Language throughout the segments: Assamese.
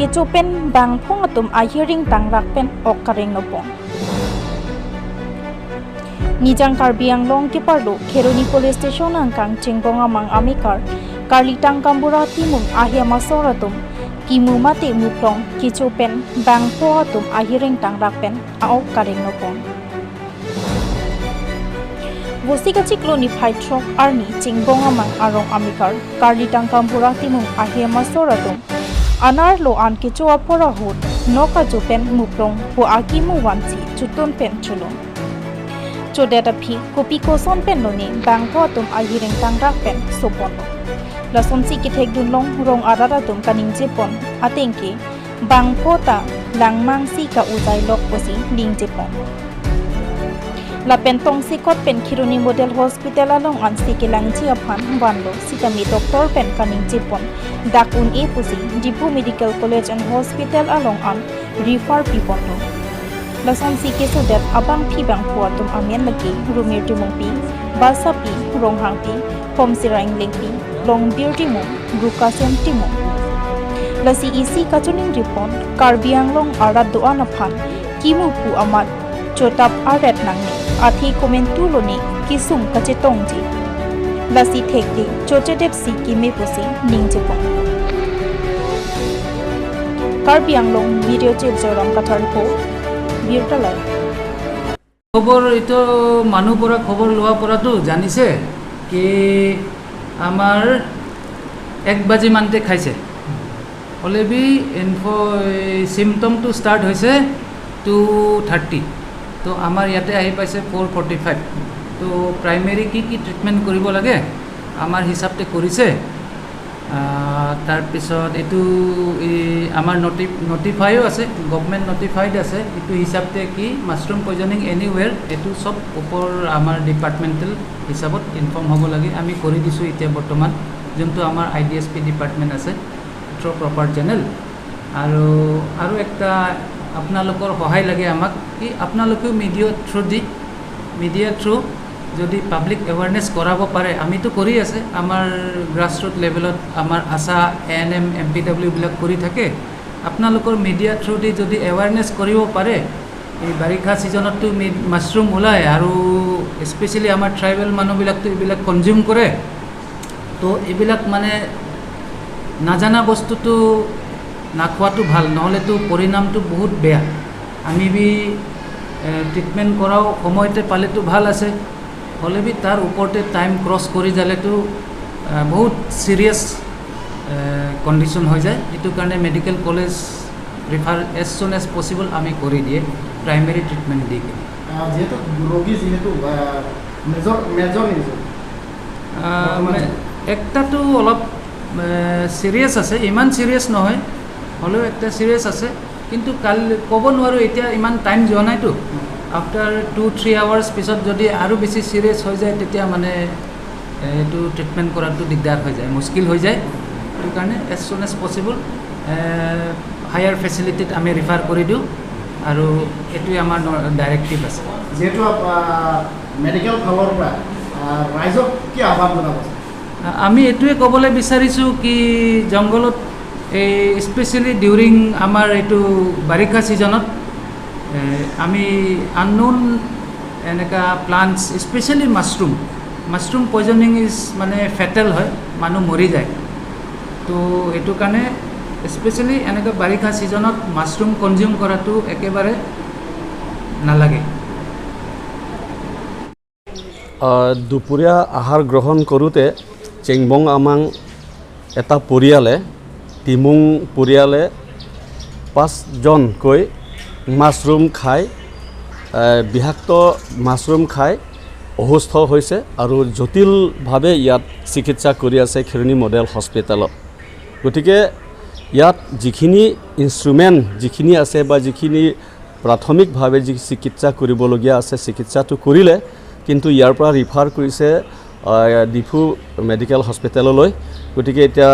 kecopen bang phong atum ahiring tang rakpen okkareng nopon Nijang Karbi Anglong Kipardo Kheroni Police Station angkang Chingbonga mang amikar Karlitang Kambura timung ahia masoratum kimu mate muplong kecopen bang po atum ahiring tang rakpen okkareng nopon Bosikachi kloni phaitrok arni Chingbonga mang arong amikar Karlitang Kambura timung ahia masoratum anar lo an kecoa pora hot noka jopen muplong po akimu wansi chutun pen chulong Chodeta phi kopi koson pen loni bangpo tum ahiring tangrak pen sopono lason si kithek dunlong rong arara tum kaning jepon atengke bangpo ta langmang si ka uzai lok posi ding jepon la pentong si kot pen Kheroni Model Hospital along an si kelang chi aphan banlo sikami doctor pen kaning jepon dakun e posi Dipu Medical College and Hospital along an refer pipondo Lason si keso det abang pi bang puat tum amen lagi rumir timung pi basa pi rong hang pi pom sirang leng pi long bir timung ruka sem timung lasi isi kachuning ripon Karbi Anglong arat doa naphan kimu pu amat chotap aret nangni athi komentu loni kisum kachetongji lasi thekti chochedep si kimi pusi ningjepon Karbi Anglong video chip joram kathar ko খবৰ এটো মানুহ পৰা খবৰ লোৱা পৰাটো জানিছে কি আমাৰ 1 বাজি মানতে খাইছে already info symptom to start হৈছে 2:30 তো আমাৰ ইয়াতে আহি পাইছে 4:45 তো প্ৰাইমেৰী কি ট্ৰিটমেণ্ট কৰিব লাগে আমাৰ হিচাপতে কৰিছে তাৰপিছত এটো আমাৰ নটিফাইও আছে গভৰ্নমেণ্ট নটিফাইড আছে এটো হিচাপতে কি মাশৰুম পয়জনিং এনিৱেৰ এটো সব ওপৰ আমাৰ ডিপাৰ্টমেণ্টেল হিচাপত ইনফৰ্ম হ'ব লাগে আমি কৰি দিছো এতিয়া বৰ্তমান যোনটো আমাৰ আইডিএছপি ডিপাৰ্টমেণ্ট আছে থ্ৰু প্ৰপাৰ চেনেল আৰু একটা আপোনালোকৰ সহায় লাগে আমাক কি আপোনালোকেও মিডিয়া থ্ৰু যদি পাব্লিক এৱাৰনেছ কৰাব পাৰে আমিতো কৰি আছে আমাৰ গ্ৰাছৰুট লেভেলত আমাৰ আশা এএনএম এমপিডব্লিউ বিলাক কৰি থাকে আপোনালোকৰ মিডিয়া থ্ৰু দি যদি এৱাৰনেছ কৰিব পাৰে এই বাৰিষা সিজনতটো মাশৰুম ওলায় আৰু স্পেশালি আমাৰ ট্ৰাইবেল মানুহবিলাকতো এইবিলাক কনজিউম কৰে তো এইবিলাক মানে নাজানা বস্তুটো নাখোৱাটো ভাল নহলেতো পৰিণামটো বহুত বেয়া আমি ট্ৰিটমেণ্ট কৰাও সময়তে পালেতো ভাল আছে অলৰেডি তাৰ ওপৰতে টাইম ক্ৰছ কৰি যালেতো বহুত সিৰিয়াছ কণ্ডিশ্যন হৈ যায় এটো কাৰণে medical college refer as soon as possible আমি কৰি দিয়ে প্ৰাইমেৰী ট্ৰিটমেণ্ট দি যেহেতু ৰোগী যেহেতু মেজৰ একটাতো অলপ সিৰিয়াছ আছে ইমান সিৰিয়াছ নহয় হ'লেও একটা সিৰিয়াছ আছে কিন্তু কাল ক'ব নোৱাৰো এতিয়া ইমান টাইম যোৱা নাইতো আফটাৰ 2-3 আৱাৰ্ছ পিছত যদি আৰু বেছি সিৰিয়াছ হৈ যায় তেতিয়া মানে এটো ট্ৰিটমেণ্ট কৰাটো দিগদাৰ হৈ যায় মুশকিল হৈ যায় এই কাৰণে as soon as possible higher ফেচিলিটিত আমি ৰিফাৰ কৰি দিওঁ আৰু এটোই আমাৰ ডাইৰেক্টিভ আছে যেহেতু মেডিকেল ফালৰ পৰা ৰাইজক কি আহ্বান জনাব আমি এটোই ক'বলৈ বিচাৰিছো কি জংগলত এই স্পেশালি ডিউৰিং আমাৰ এটো বাৰিষা সিজনত আমি আননোন এনেকা প্লান্টস স্পেশালি মাশৰুম পয়জনিং ইজ মানে ফেটেল হয় মানুহ মৰি যায় তো এটো কাৰণে স্পেশালি এনেকা বাৰিষা সিজনত মাশৰুম কনজিউম কৰাটো একেবাৰে নালাগে দুপৰীয়া আহাৰ গ্ৰহণ কৰোঁতে চেংবং আমাং এটা পৰিয়ালে টিমুং পৰিয়ালে 5জনকৈ মাশৰুম খাই বিষাক্ত মাশৰুম খাই অসুস্থ হৈছে আৰু জটিলভাৱে ইয়াত চিকিৎসা কৰি আছে খেৰনি মডেল হস্পিটেলত গতিকে ইয়াত যিখিনি ইনষ্ট্ৰুমেণ্ট যিখিনি আছে বা যিখিনি প্ৰাথমিকভাৱে যি চিকিৎসা কৰিবলগীয়া আছে চিকিৎসাটো কৰিলে কিন্তু ইয়াৰ পৰা ৰিফাৰ কৰিছে ডিফু মেডিকেল হস্পিটেললৈ গতিকে এতিয়া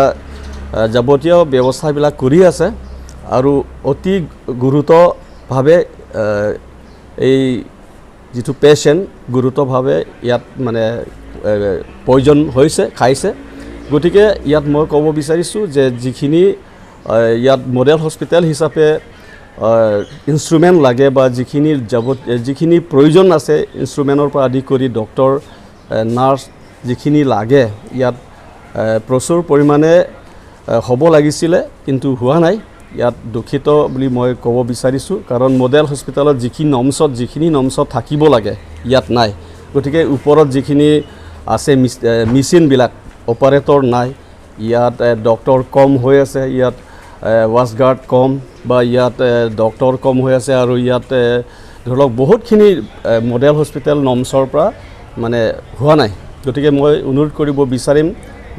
যাৱতীয় ব্যৱস্থাবিলাক কৰি আছে আৰু অতি গুৰুতৰভাৱে এই যিটো পেশেন্ট গুৰুতৰভাৱে ইয়াত মানে পয়জন হৈছে খাইছে গতিকে ইয়াত মই ক'ব বিচাৰিছোঁ যে যিখিনি ইয়াত মডেল হস্পিটেল হিচাপে ইনষ্ট্ৰুমেণ্ট লাগে বা যিখিনি প্ৰয়োজন আছে ইনষ্ট্ৰুমেণ্টৰ পৰা আদি কৰি ডক্টৰ নাৰ্ছ যিখিনি লাগে ইয়াত প্ৰচুৰ পৰিমাণে হ'ব লাগিছিলে কিন্তু হোৱা নাই ইয়াত দুখিত বুলি মই ক'ব বিচাৰিছোঁ কাৰণ মডেল হস্পিটেলত যিখিনি নমছত থাকিব লাগে ইয়াত নাই গতিকে ওপৰত যিখিনি আছে মেচিনবিলাক অপাৰেটৰ নাই ইয়াত ডক্টৰ কম হৈ আছে ইয়াত ৱাছগাৰ্ড কম বা ইয়াত ডক্টৰ কম হৈ আছে আৰু ইয়াত ধৰি লওক বহুতখিনি মডেল হস্পিটেল নমছৰ পৰা মানে হোৱা নাই গতিকে মই অনুৰোধ কৰিব বিচাৰিম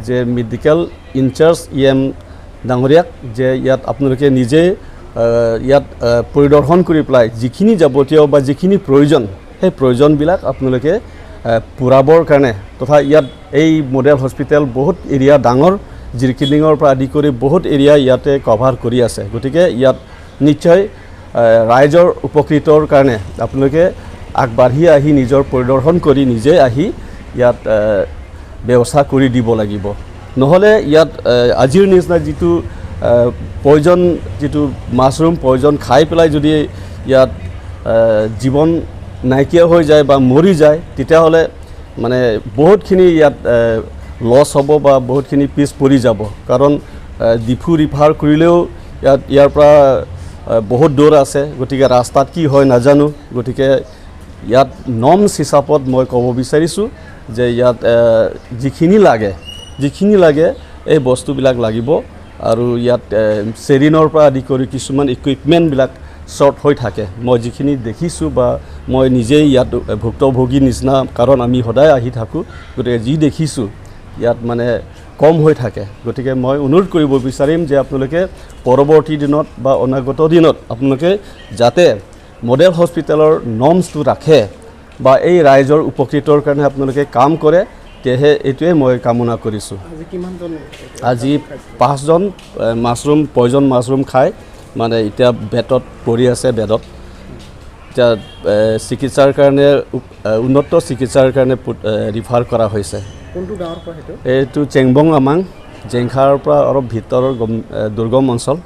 যে মেডিকেল ইনচাৰ্জ ডাঙৰীয়াক যে ইয়াত আপোনালোকে নিজে ইয়াত পৰিদৰ্শন কৰি পেলাই যিখিনি যাৱতীয় বা যিখিনি প্ৰয়োজন সেই প্ৰয়োজনবিলাক আপোনালোকে পূৰাবৰ কাৰণে তথা ইয়াত এই মডেল হস্পিটেল বহুত এৰিয়া ডাঙৰ জিৰকিলিঙৰ পৰা আদি কৰি বহুত এৰিয়া ইয়াতে কভাৰ কৰি আছে গতিকে ইয়াত নিশ্চয় ৰাইজৰ উপকৃতৰ কাৰণে আপোনালোকে আগবাঢ়ি আহি নিজৰ পৰিদৰ্শন কৰি নিজে আহি ইয়াত ব্যৱস্থা কৰি দিব লাগিব নহ'লে ইয়াত আজিৰ নিচিনা যিটো মাছৰুম পয়জন খাই পেলাই যদি ইয়াত জীৱন নাইকিয়া হৈ যায় বা মৰি যায় তেতিয়াহ'লে মানে বহুতখিনি ইয়াত লছ হ'ব বা বহুতখিনি পিছ পৰি যাব কাৰণ ডিফু ৰিফাৰ কৰিলেও ইয়াৰ পৰা বহুত দূৰ আছে গতিকে ৰাস্তাত কি হয় নাজানো গতিকে ইয়াত নমছ হিচাপত মই ক'ব বিচাৰিছোঁ যে ইয়াত যিখিনি লাগে এই বস্তুবিলাক লাগিব আৰু ইয়াত চেৰিনৰ পৰা আদি কৰি কিছুমান ইকুইপমেণ্টবিলাক শ্বৰ্ট হৈ থাকে মই যিখিনি দেখিছোঁ বা মই নিজেই ইয়াত ভুক্তভোগী নিচিনা কাৰণ আমি সদায় আহি থাকোঁ গতিকে যি দেখিছোঁ ইয়াত মানে কম হৈ থাকে গতিকে মই অনুৰোধ কৰিব বিচাৰিম যে আপোনালোকে পৰৱৰ্তী দিনত বা অনাগত দিনত আপোনালোকে যাতে মডেল হস্পিটেলৰ নমছটো ৰাখে বা এই ৰাইজৰ উপকৃতৰ কাৰণে আপোনালোকে কাম কৰে তেহে এইটোৱে মই কামনা কৰিছোঁ আজি 5জন পয়জন মাছৰুম খাই মানে এতিয়া বেডত পৰি আছে বেডত এতিয়া চিকিৎসাৰ কাৰণে উন্নত চিকিৎসাৰ কাৰণে ৰিফাৰ কৰা হৈছে কোনটো গাঁৱৰ পৰা এইটো চেংবং আমাং জেংখাৰ পৰা অলপ ভিতৰৰ দুৰ্গম অঞ্চল